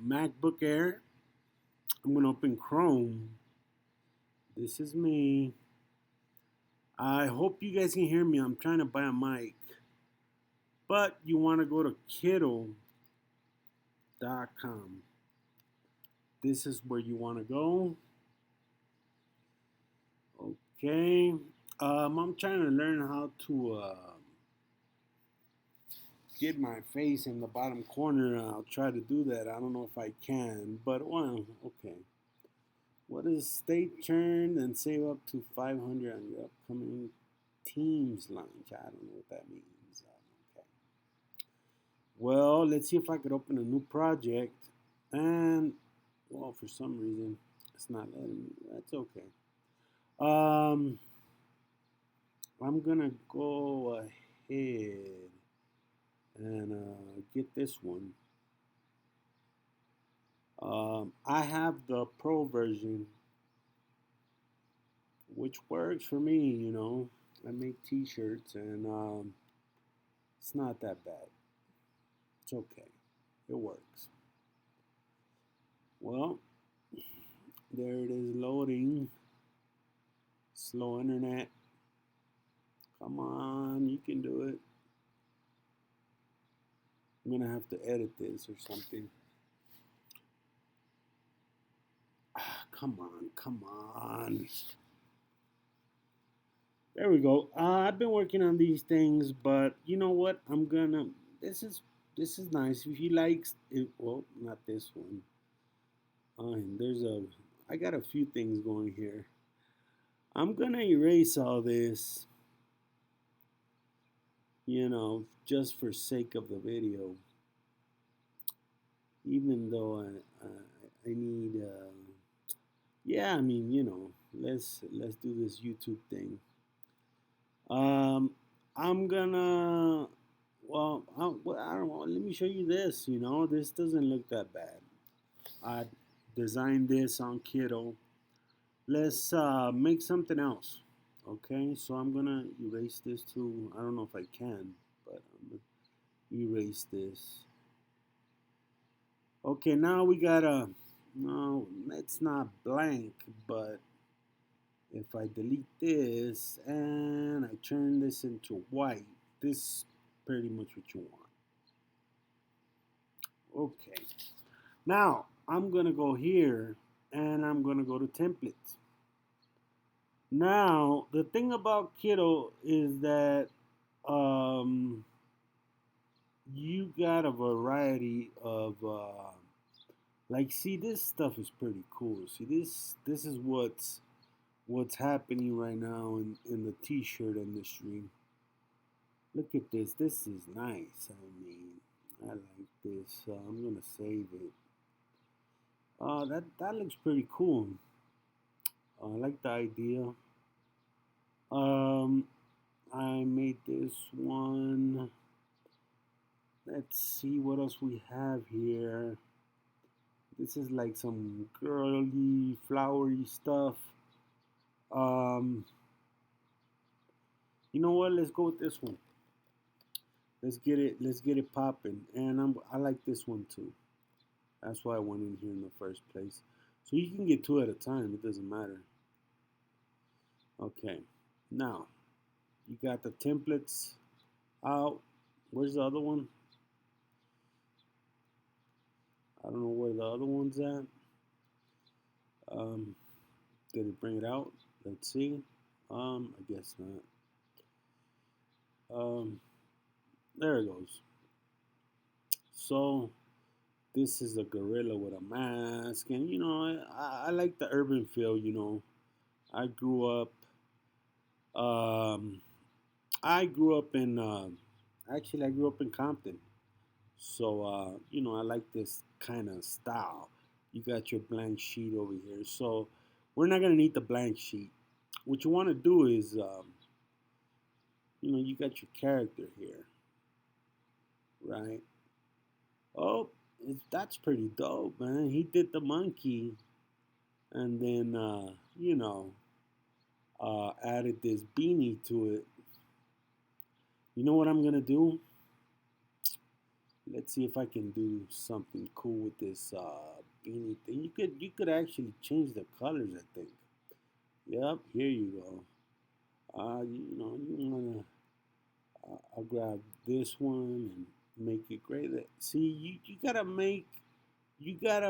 MacBook Air. I'm gonna open Chrome. This is me. I hope you guys can hear me. I'm trying to buy a mic, but you want to go to Kittl.com. This is where you want to go. Okay. I'm trying to learn how to get my face in the bottom corner. I'll try to do that. I don't know if I can, but well, okay. What is state turned and save up to 500 on your upcoming Teams launch? I don't know what that means. Okay. Well, let's see if I could open a new project. And, well, for some reason, it's not letting me. That's okay. Um, I'm going to go ahead and get this one. I have the pro version, which works for me. I make t-shirts and it's not that bad. It's okay. It works. Well, there it is loading. Slow internet. Come on, you can do it. I'm gonna have to edit this or something. Come on, come on. There we go. I've been working on these things, but you know what? This is nice. If you like it, well, not this one. And I got a few things going here. I'm gonna erase all this, just for sake of the video. Even though I need, yeah, I mean, let's do this YouTube thing. I'm gonna, I don't know. Let me show you this. This doesn't look that bad. I designed this on Kittl. Let's make something else. Okay, so I'm gonna erase this too. I don't know if I can, but I'm gonna erase this. Okay, now we got no, it's not blank, but if I delete this and I turn this into white, this is pretty much what you want. Okay, now I'm gonna go here and I'm gonna go to templates. Now the thing about Kittl is that you got a variety of like, see, this stuff is pretty cool. See, this is what's happening right now in the t-shirt industry. Look at this. This is nice. I mean, I like this. I'm gonna save it. That looks pretty cool. I like the idea. Um, I made this one. Let's see what else we have here. This is like some girly, flowery stuff. You know what? Let's go with this one. Let's get it popping. And I like this one too. That's why I went in here in the first place. So you can get two at a time. It doesn't matter. Okay. Now, you got the templates out. Where's the other one? I don't know where the other one's at. Did it bring it out? Let's see. I guess not. There it goes. So this is a gorilla with a mask, and I like the urban feel. I grew up. I grew up in. Actually, I grew up in Compton. So, I like this kind of style. You got your blank sheet over here. So, we're not going to need the blank sheet. What you want to do is, you got your character here, right? Oh, that's pretty dope, man. He did the monkey and then, added this beanie to it. You know what I'm going to do? Let's see if I can do something cool with this beanie thing. You could actually change the colors, I think. Yep, here you go. You wanna I'll grab this one and make it gray. See, you gotta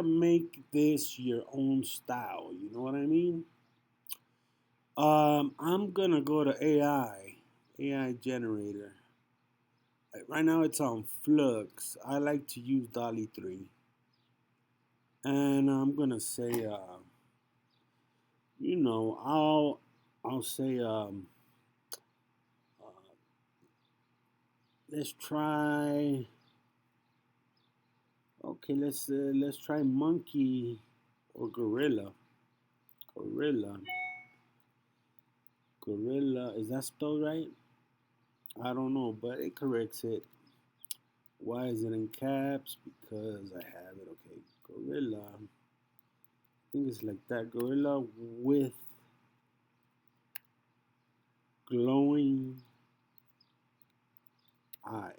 make this your own style. You know what I mean? I'm gonna go to AI generator. Right now it's on Flux. I like to use Dolly 3, and I'm gonna say, you know, I'll say, uh, let's try. Okay, let's try monkey or gorilla. Gorilla, gorilla. Is that spelled right? I don't know, but it corrects it. Why is it in caps? Because I have it. Okay, gorilla. I think it's like that. Gorilla with glowing eyes.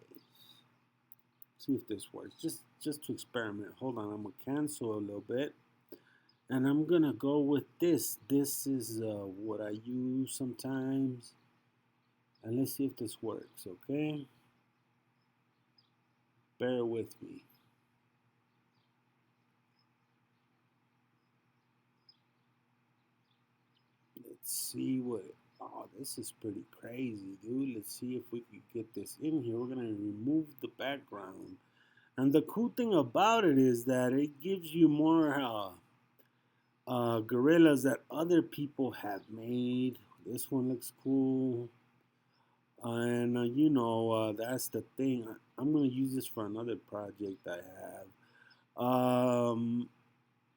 See if this works. Just to experiment. Hold on, I'm gonna cancel a little bit. And I'm gonna go with this. This is what I use sometimes. And let's see if this works, okay? Bear with me. Let's see what. Oh, this is pretty crazy, dude. Let's see if we could get this in here. We're gonna remove the background. And the cool thing about it is that it gives you more gorillas that other people have made. This one looks cool. And that's the thing. I'm gonna use this for another project I have.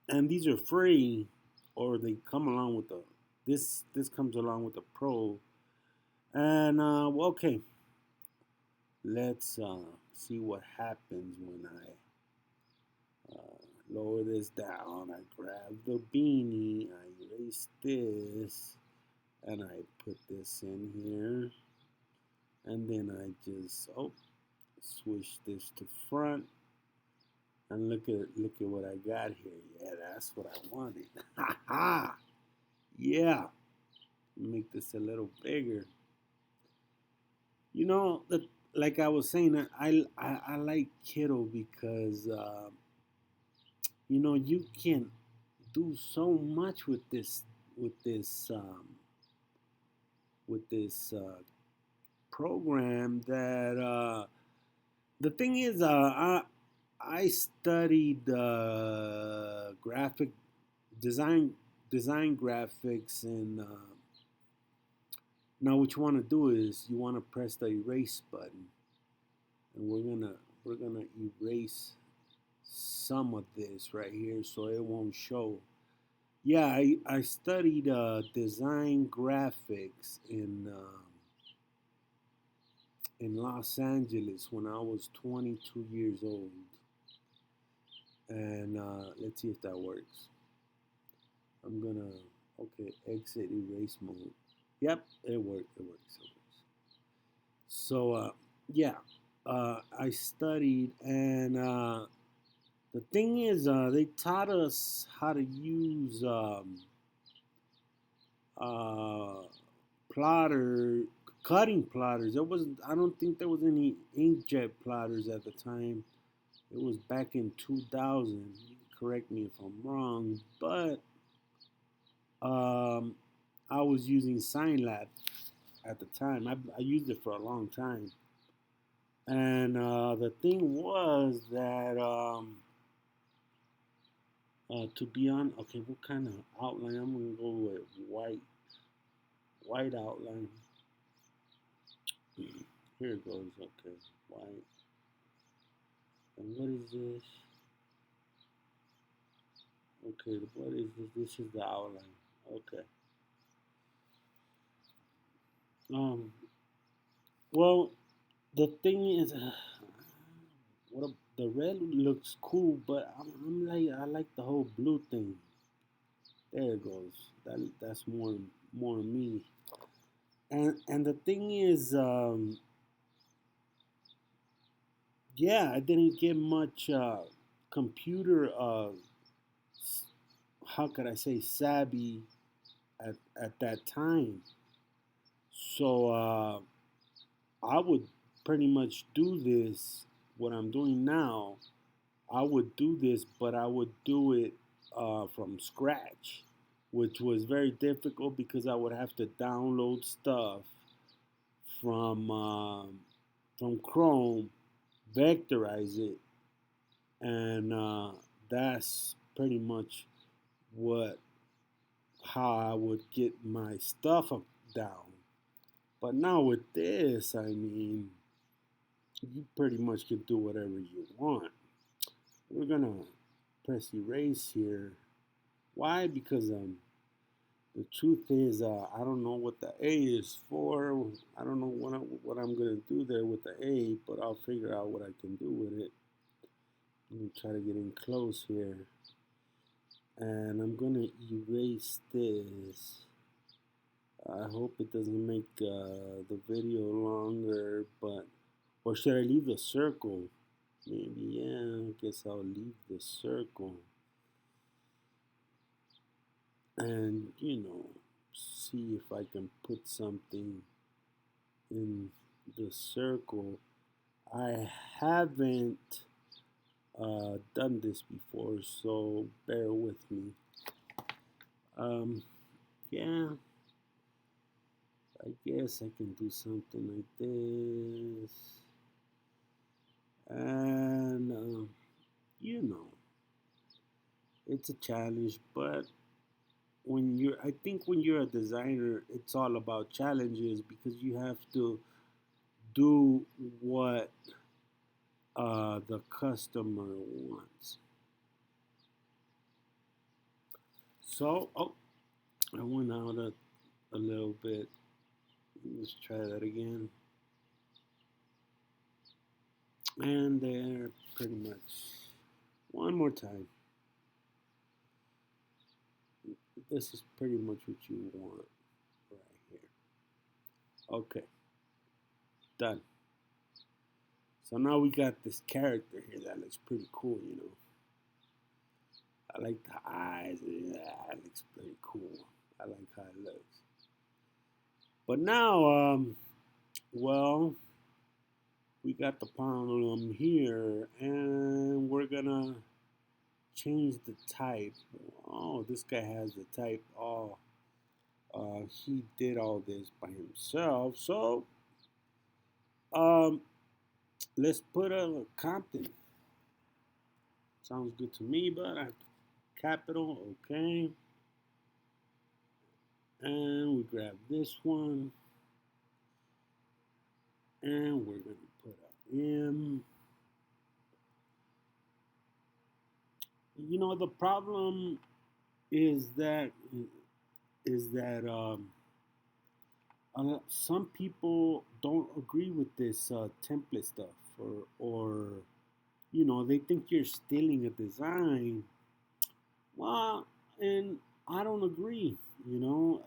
And these are free, or they come along with the this comes along with the pro. And okay, let's see what happens when I lower this down. I grab the beanie, I erase this, and I put this in here. And then I just switch this to front, and look at what I got here. Yeah, that's what I wanted. Ha ha! Yeah, make this a little bigger. Like I was saying, I like Kittl because you can do so much with this with this program that the thing is, I studied graphic design, graphics, and now what you want to do is you want to press the erase button, and we're gonna erase some of this right here so it won't show. Yeah, I studied design graphics in Los Angeles when I was 22 years old. And let's see if that works. I'm gonna, okay, exit erase mode. Yep, it worked. It works. It works. So yeah, I studied, and the thing is, they taught us how to use uh, plotter, cutting plotters. There wasn't. I don't think there was any inkjet plotters at the time. It was back in 2000. You can correct me if I'm wrong, but um, I was using SignLab at the time. I used it for a long time, and the thing was that to be on. Okay, what kind of outline? I'm gonna go with white outline. Here it goes. Okay, white. And what is this? Okay, what is this? This is the outline. Okay. Um. Well, the thing is, the red looks cool, but I'm like I like the whole blue thing. There it goes. That's more me. And the thing is, yeah, I didn't get much computer, how could I say, savvy at that time. So I would pretty much do this, what I'm doing now. I would do this, but I would do it from scratch, which was very difficult because I would have to download stuff from from Chrome, vectorize it, and that's pretty much what how I would get my stuff up, down. But now with this, I mean, you pretty much can do whatever you want. We're gonna press erase here. Why? Because the truth is, I don't know what the A is for. I don't know what I'm gonna do there with the A, but I'll figure out what I can do with it. Let me try to get in close here, and I'm gonna erase this. I hope it doesn't make the video longer, but or should I leave the circle? Maybe, yeah, I guess I'll leave the circle and, see if I can put something in the circle. I haven't done this before, so bear with me. Um, yeah, I guess I can do something like this. And, you know, it's a challenge, but I think when you're a designer, it's all about challenges because you have to do what the customer wants. So, oh, I went out a little bit. Let's try that again. And there, pretty much. One more time. This is pretty much what you want right here. Okay, done. So now we got this character here that looks pretty cool. I like the eyes. Yeah, it looks pretty cool. I like how it looks. But now, well, we got the problem here, and we're gonna change the type. Oh, this guy has the type. Oh, he did all this by himself. So, um, let's put a Compton. Sounds good to me, but capital, okay. And we grab this one, and we're gonna put a M. The problem is that some people don't agree with this template stuff, or they think you're stealing a design. Well, and I don't agree.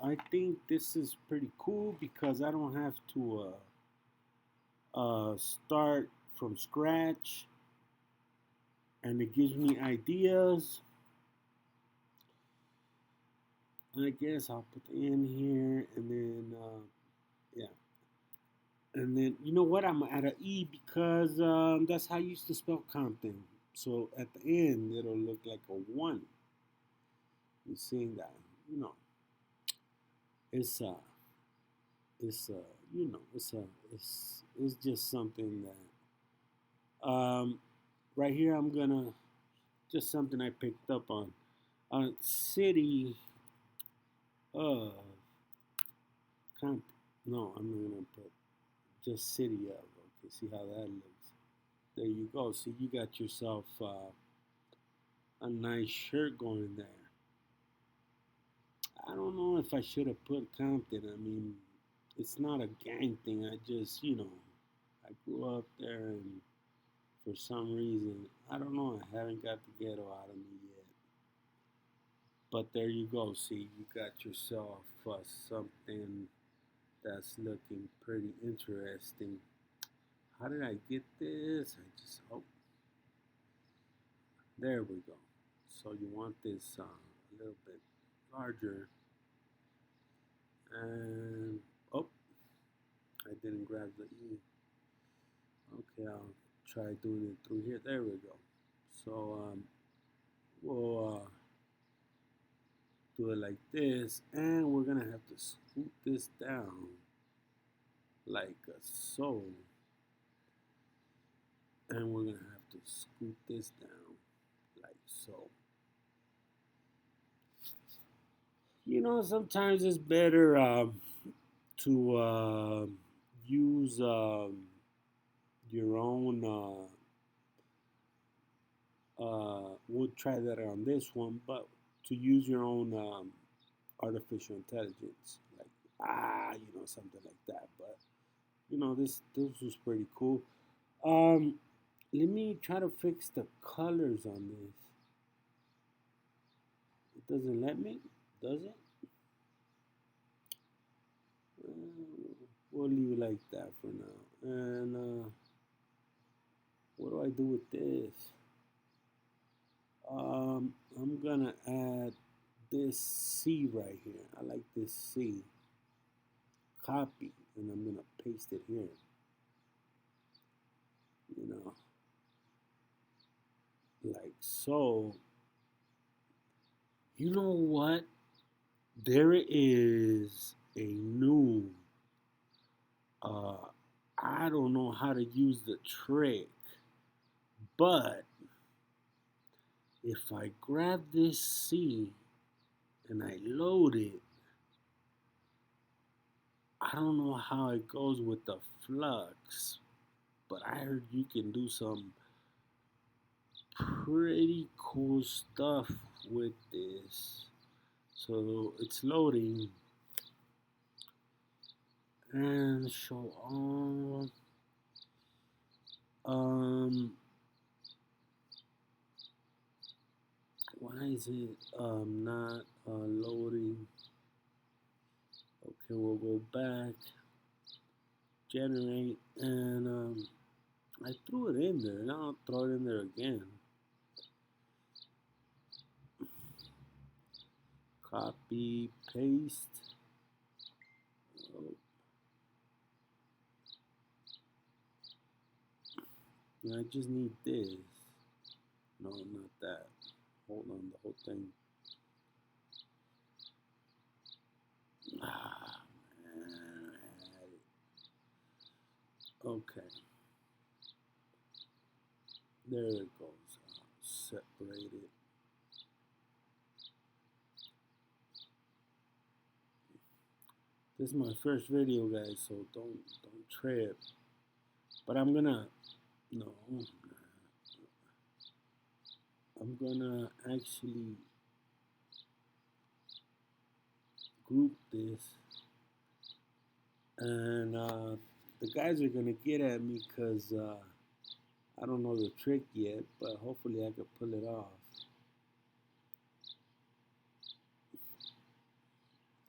I think this is pretty cool because I don't have to start from scratch, and it gives me ideas. I guess I'll put the N here, and then yeah, and then you know what? I'm at an E because that's how I used to spell Compton. So at the end, it'll look like a one. You seeing that? You know, it's it's it's just something that right here I'm gonna just something I picked up on. City of Compton. No, I'm not gonna put just city of. Okay, see how that looks. There you go. See, you got yourself a nice shirt going there. I don't know if I should have put Compton. I mean, it's not a gang thing. I just, I grew up there, and for some reason, I don't know. I haven't got the ghetto out of me yet. But there you go. See, you got yourself something that's looking pretty interesting. how did I get this? I just, oh, there we go. So you want this a little bit larger. And, oh, I didn't grab the E. Okay, I'll try doing it through here. There we go. So we'll do it like this, and we're gonna have to scoot this down like so, and we're gonna have to scoot this down like so. You know, sometimes it's better to use your own. We'll try that on this one, but to use your own artificial intelligence, like something like that. But this was pretty cool. Um, Let me try to fix the colors on this. It doesn't let me, does it? We'll leave it like that for now. And what do I do with this? I'm gonna add this C right here. I like this C. Copy, and I'm gonna paste it here. You know, like so. You know what? There is a new. I don't know how to use the trick, but if I grab this C and I load it, I don't know how it goes with the flux, but I heard you can do some pretty cool stuff with this. So it's loading and show all. Why is it not loading? Okay, we'll go back, generate, and I threw it in there. Now I'll throw it in there again. Copy, paste. Oh. I just need this. No, not that. Hold on, the whole thing. Ah, man, I had it. Okay. There it goes. Separate it. This is my first video, guys, so don't trip. But I'm gonna I'm gonna actually group this, and the guys are gonna get at me because I don't know the trick yet, but hopefully I can pull it off.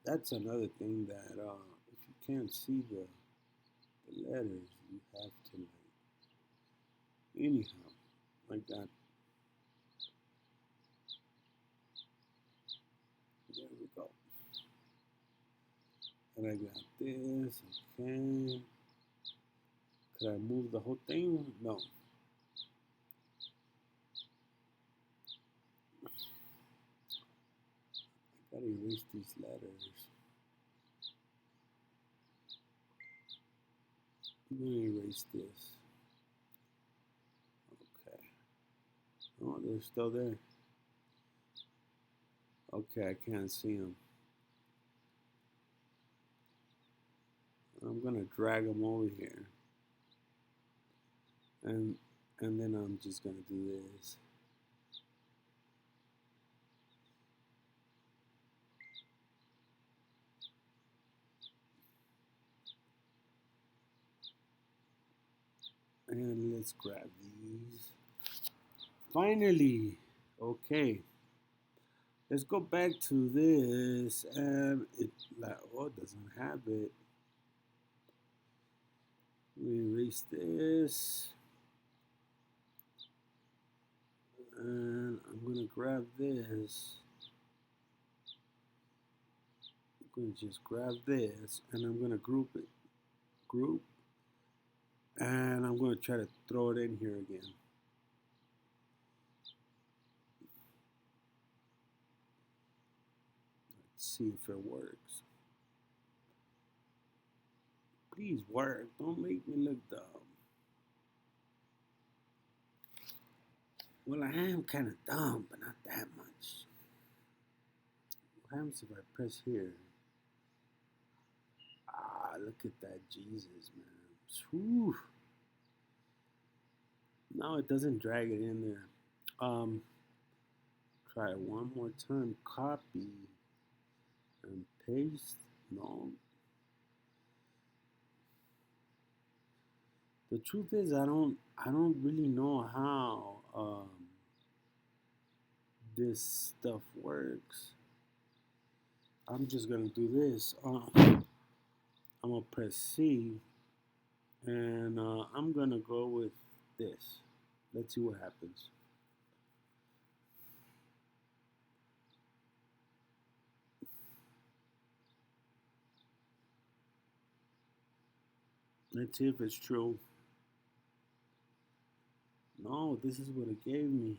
That's another thing that if you can't see the letters, you have to anyhow, like that. There we go. And I got this. Okay. Could I move the whole thing? No. I gotta erase these letters. I'm gonna erase this. Okay. Oh, they're still there. Okay, I can't see them. I'm gonna drag them over here, and then I'm just gonna do this. And let's grab these. Finally, okay. Let's go back to this, and it doesn't have it. Erase this. And I'm going to grab this. I'm going to just grab this and I'm going to group it. Group. And I'm going to try to throw it in here again. Let's see if it works. Please work. Don't make me look dumb. Well, I am kind of dumb, but not that much. What happens if I press here? Ah, look at that Jesus, man. Whew. No, it doesn't drag it in there. Try it one more time. Copy and paste. No. The truth is, I don't really know how this stuff works. I'm just gonna do this. I'm gonna press C, and I'm gonna go with this. Let's see what happens. Let's see if it's true. No, this is what it gave me.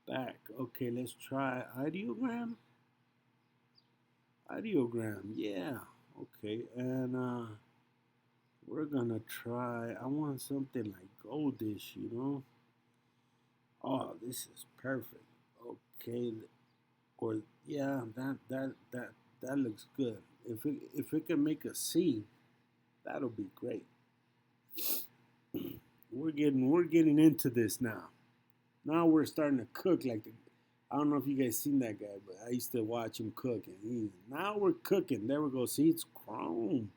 Back. Okay, let's try ideogram. Ideogram, yeah. Okay, and we're gonna try. I want something like goldish, you know. Oh, this is perfect. Okay, or yeah, that looks good. If it can make a C, that'll be great. We're getting into this now. Now we're starting to cook like the. I don't know if you guys seen that guy, but I used to watch him cook, and now we're cooking. There we go. See, it's chrome.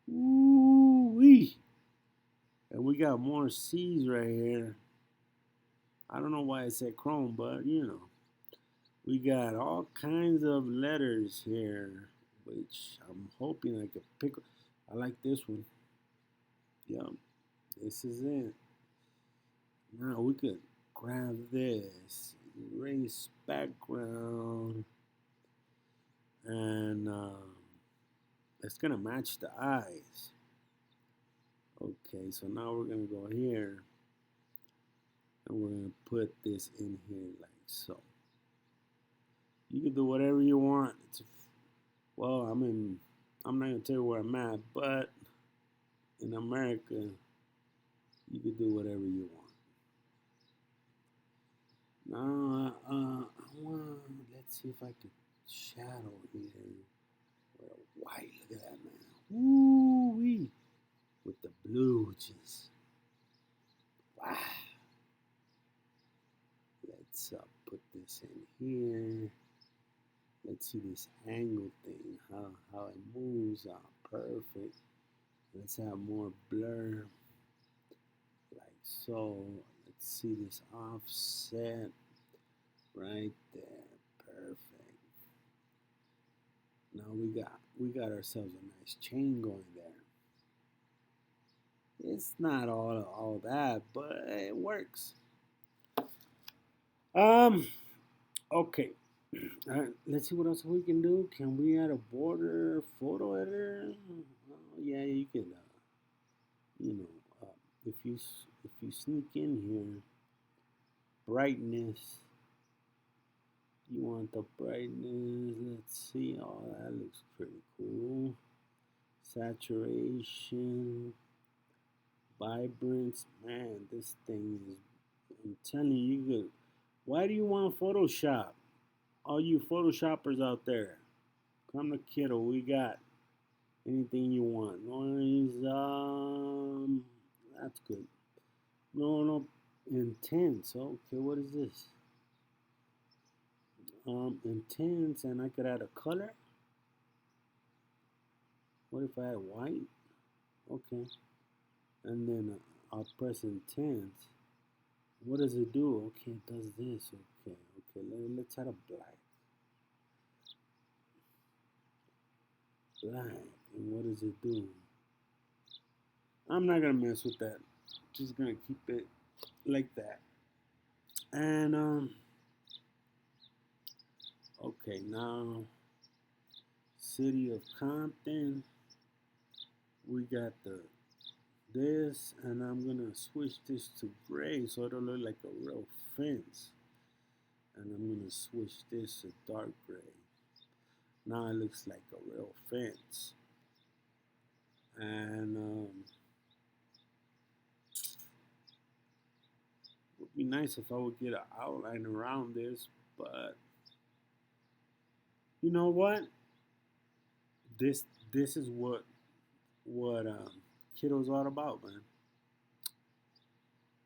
Ooh wee. And we got more C's right here. I don't know why I said chrome, but you know. We got all kinds of letters here, which I'm hoping I could pick. I like this one. Yep, this is it. Now we could grab this, erase background, and it's gonna match the eyes. Okay, so now we're gonna go here, and we're gonna put this in here like so. You can do whatever you want. Well, I'm not gonna tell you where I'm at, but in America, you can do whatever you want. Now, let's see if I could shadow here. With a white, look at that, man. Woo-wee. With the blue, just, wow. Let's put this in here. Let's see this angle thing, how it moves. Perfect. Let's have more blur, like so. Let's see this offset right there. Perfect. Now we got ourselves a nice chain going there. It's not all that, but it works. Okay. Let's see what else we can do. Can we add a border photo editor? Yeah, you can. You know, if you sneak in here, brightness. You want the brightness? Let's see. Oh, that looks pretty cool. Saturation, vibrance. Man, this thing is. I'm telling you, good. Why do you want Photoshop? All you Photoshoppers out there, come to Kittl. We got anything you want. Noise, that's good. No, intense. Okay, what is this? Intense, and I could add a color. What if I add white? Okay, and then I'll press intense. What does it do? Okay, it does this. Okay, let's add a black. Black, and what does it do? I'm not gonna mess with that. Just gonna keep it like that. And okay, now City of Compton. We got the this, and I'm gonna switch this to gray so it'll look like a real fence. And I'm gonna switch this to dark gray. Now it looks like a real fence. And it would be nice if I would get an outline around this, but you know what? This this is what Kittl's all about, man.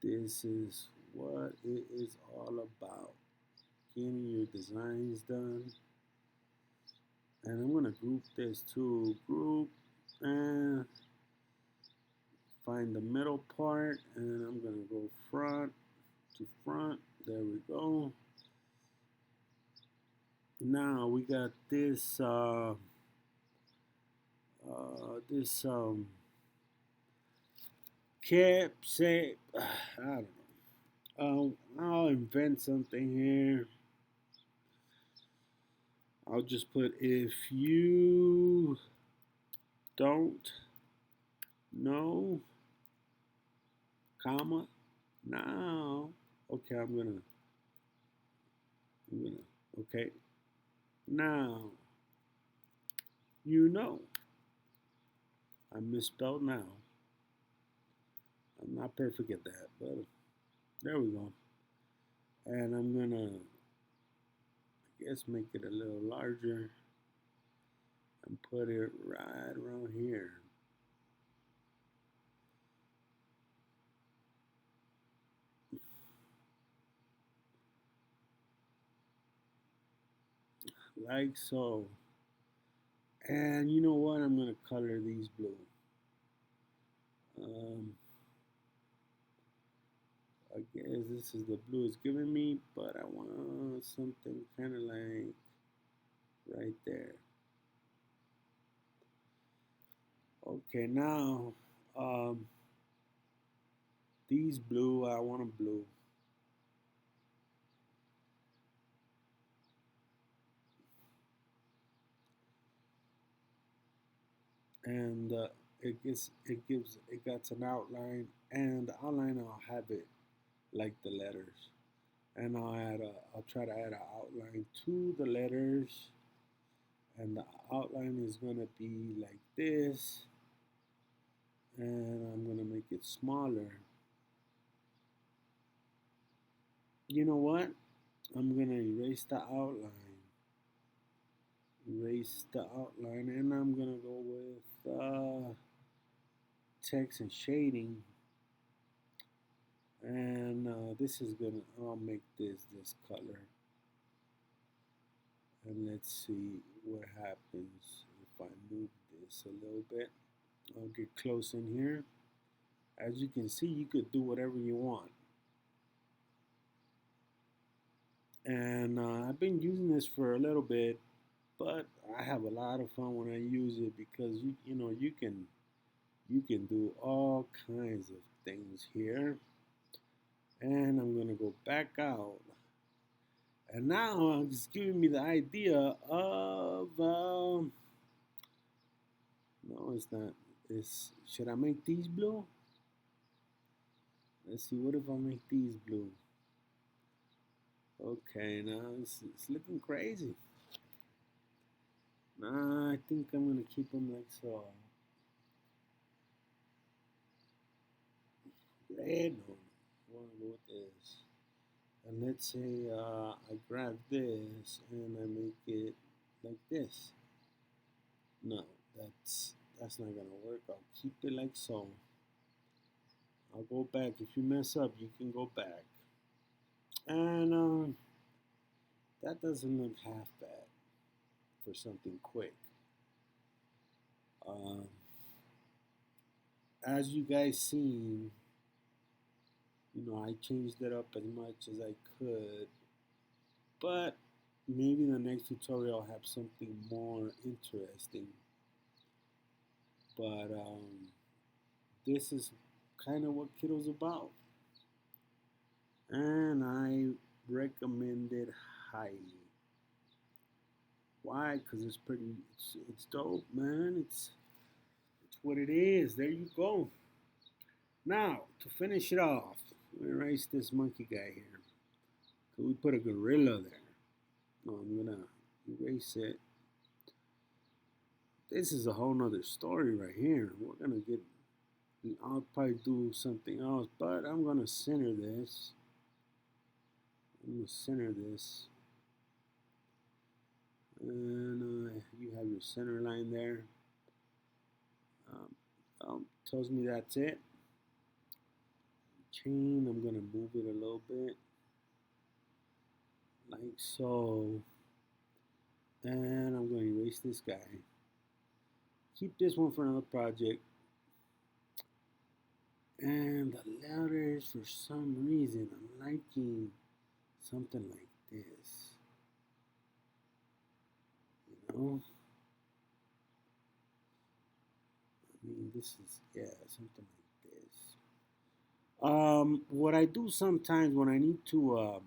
This is what it is all about. Getting your designs done. And I'm gonna group this to group and find the middle part, and I'm gonna go front to front. There we go. Now we got this this cap say I don't know. I'll invent something here. I'll just put if you don't know, comma, now. Okay, okay. Now, you know. I misspelled now. I'm not perfect at that, but there we go. And I'm gonna, I guess, make it a little larger and put it right around here. Like so. And you know what? I'm gonna color these blue. Um, I guess this is the blue it's giving me, but I want something kind of like right there. Okay, now these blue, I want them blue. And it gets an outline, and the outline I'll have it like the letters, and I'll try to add an outline to the letters, and the outline is gonna be like this, and I'm gonna make it smaller. You know what? I'm gonna erase the outline, and I'm gonna go with text and shading. And this is gonna, I'll make this color. And let's see what happens if I move this a little bit. I'll get close in here. As you can see, you could do whatever you want. And I've been using this for a little bit, but I have a lot of fun when I use it because you know you can do all kinds of things here. And I'm gonna go back out. And now it's giving me the idea of no, it's not. It's should I make these blue? Let's see. What if I make these blue? Okay, now it's looking crazy. Nah, I think I'm gonna keep them like so. Red. No, I wanna go with this. And let's say I grab this and I make it like this. No, that's not gonna work. I'll keep it like so. I'll go back. If you mess up, you can go back. And that doesn't look half bad for something quick. Um, as you guys seen, you know, I changed it up as much as I could, but maybe the next tutorial I'll have something more interesting. But this is kind of what Kittle's about, and I recommend it highly. Why? Because it's dope, man. It's what it is. There you go. Now to finish it off, we erase this monkey guy here. So we put a gorilla there. No, I'm gonna erase it. This is a whole nother story right here. We're gonna get. I'll probably do something else, but I'm gonna center this. I'm gonna center this, and you have your center line there. Tells me that's it. Chain. I'm gonna move it a little bit, like so, and I'm gonna erase this guy. Keep this one for another project. And the letters, for some reason, I'm liking something like this. You know? I mean, this is, yeah, something like this. What I do sometimes when I need to,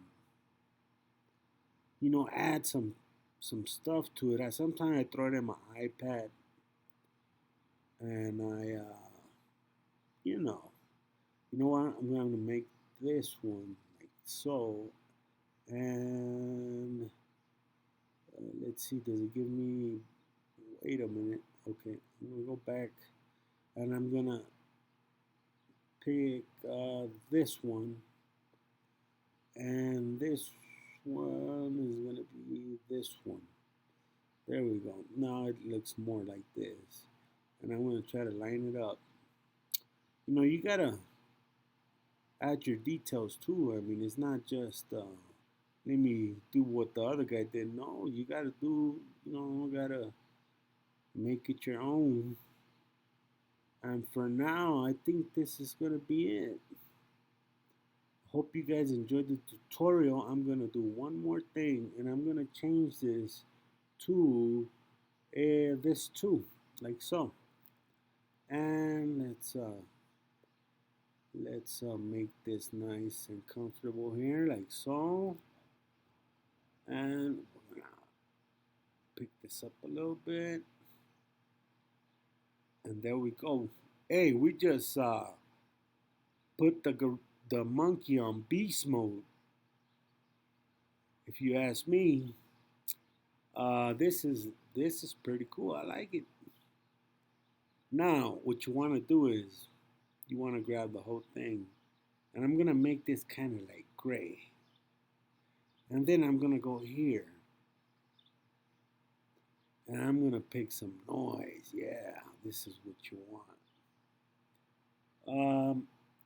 add some stuff to it, sometimes I throw it in my iPad and you know, you know what? I'm going to make this one like so. And let's see, does it give me, wait a minute. Okay, I'm going to go back and I'm going to pick this one. And this one is going to be this one. There we go. Now it looks more like this. And I'm going to try to line it up. You got to add your details too. I mean, it's not just let me do what the other guy did. No, you got to do, got to make it your own. And for now, I think this is going to be it. Hope you guys enjoyed the tutorial. I'm going to do one more thing, and I'm going to change this to this too, like so. And let's make this nice and comfortable here, like so. And we're gonna pick this up a little bit, and there we go. Hey, we just put the monkey on beast mode. If you ask me, this is pretty cool. I like it. Now, what you want to do is you want to grab the whole thing, and I'm gonna make this kind of like gray, and then I'm gonna go here, and I'm gonna pick some noise. Yeah, this is what you want.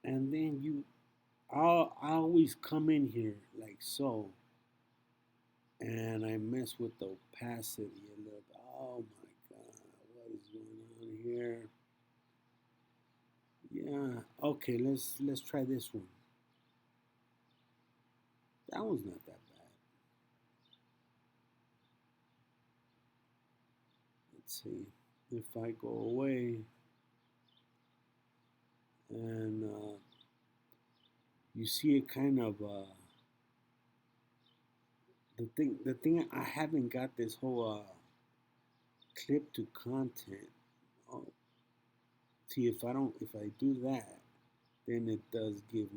And then I always come in here like so, and I mess with the opacity a little bit. Oh my God, what is going on here? Yeah, okay, let's try this one. That one's not that bad. Let's see if I go away and you see it kind of the thing I haven't got this whole clip to content. Oh, see if I do that, then it does gives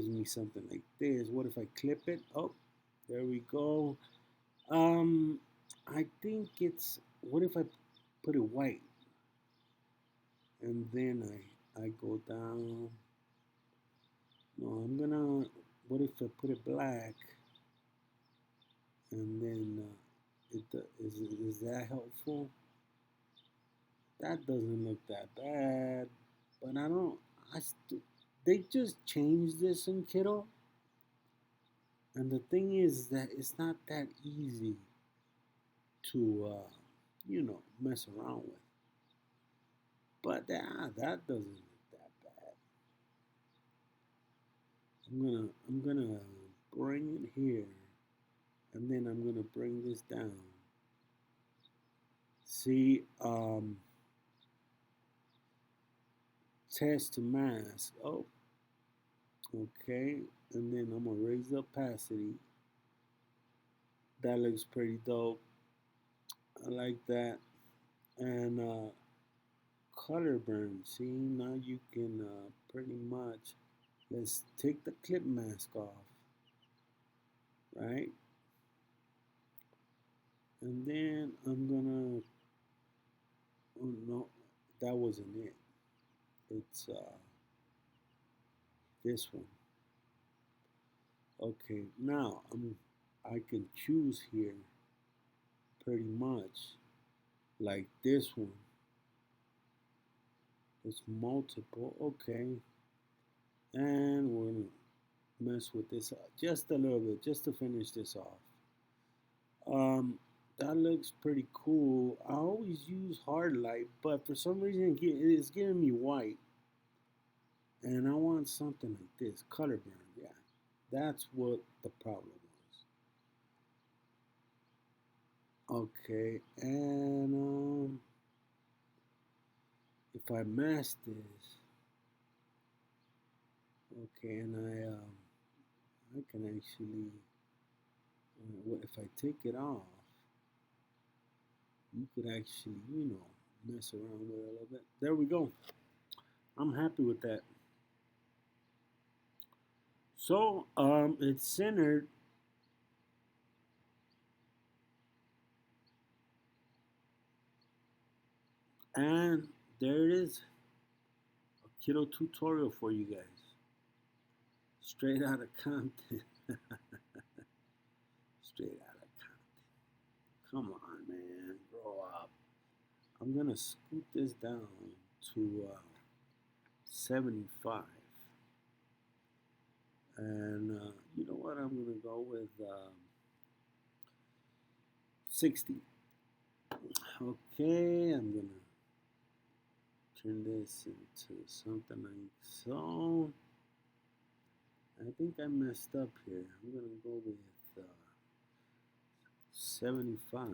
me something like this. What if I clip it? Oh, there we go. Um, I think it's, what if I put it white and then I go down. No, I'm gonna, what if I put it black and then is that helpful? That doesn't look that bad, but I don't. They just changed this in Kittl, and the thing is that it's not that easy to mess around with. But that doesn't look that bad. I'm gonna bring it here, and then I'm gonna bring this down. See, test to mask. Oh, okay. And then I'm gonna raise the opacity. That looks pretty dope. I like that. And color burn. See, now you can pretty much, let's take the clip mask off, right? And then I'm gonna, oh no, that wasn't it. It's this one. Okay, now I can choose here pretty much like this one. It's multiple, okay. And we're gonna mess with this just a little bit, just to finish this off. Um, that looks pretty cool. I always use hard light, but for some reason it's giving me white. And I want something like this, color burn, yeah. That's what the problem was. Okay, and if I mask this, okay, and I can actually, if I take it off, you could actually, mess around with it a little bit. There we go. I'm happy with that. So, it's centered, and there it is, a Kittl tutorial for you guys. Straight out of Compton. Straight out of Compton. Come on, man, grow up. I'm gonna scoot this down to 75. And you know what? I'm gonna go with 60. Okay, I'm gonna turn this into something like so. I think I messed up here. I'm gonna go with 75.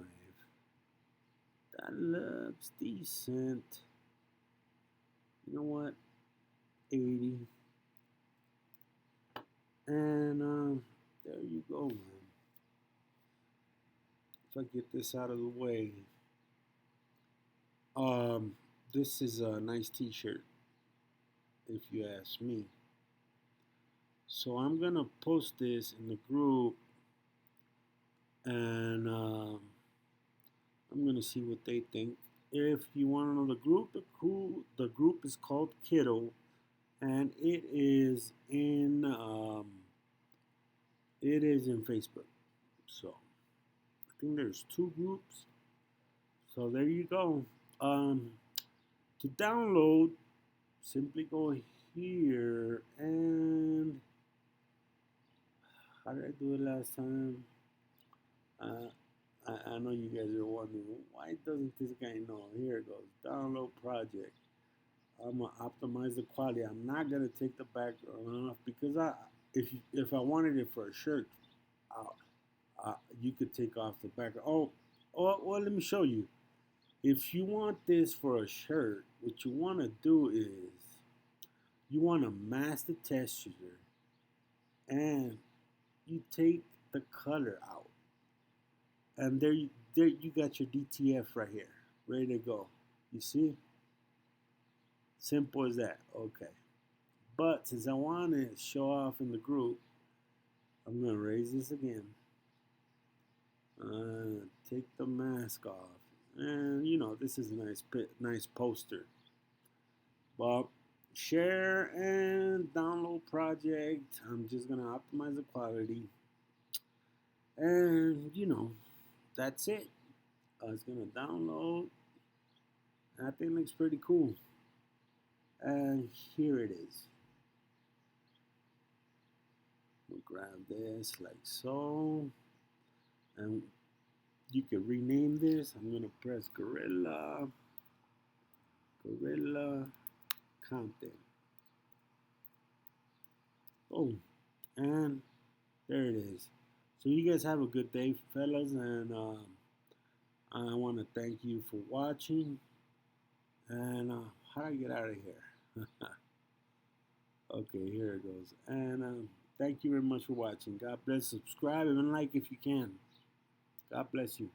That looks decent. You know what? 80. And there you go, man. If I get this out of the way, um, this is a nice T-shirt, if you ask me. So I'm gonna post this in the group, and I'm gonna see what they think. If you want to know the group is called Kittl, and it is in Facebook. So I think there's two groups. So there you go. Um, to download, simply go here and how did I do it last time? Uh, I know you guys are wondering why doesn't this guy know? Here it goes. Download project. I'm gonna optimize the quality. I'm not gonna take the background off because if I wanted it for a shirt, you could take off the background. Well, let me show you. If you want this for a shirt, what you want to do is you want to mask the texture and you take the color out. And there you got your DTF right here, ready to go. You see? Simple as that. Okay. But since I want to show off in the group, I'm going to raise this again. Take the mask off. And this is a nice poster. Well, share and download project. I'm just going to optimize the quality. And, that's it. It's going to download. I think it looks pretty cool. And here it is. We'll grab this like so. And you can rename this. I'm going to press Gorilla Content. Boom. And there it is. So you guys have a good day, fellas. And I want to thank you for watching. And how do I get out of here? Okay, here it goes. And thank you very much for watching. God bless. Subscribe and like if you can. God bless you.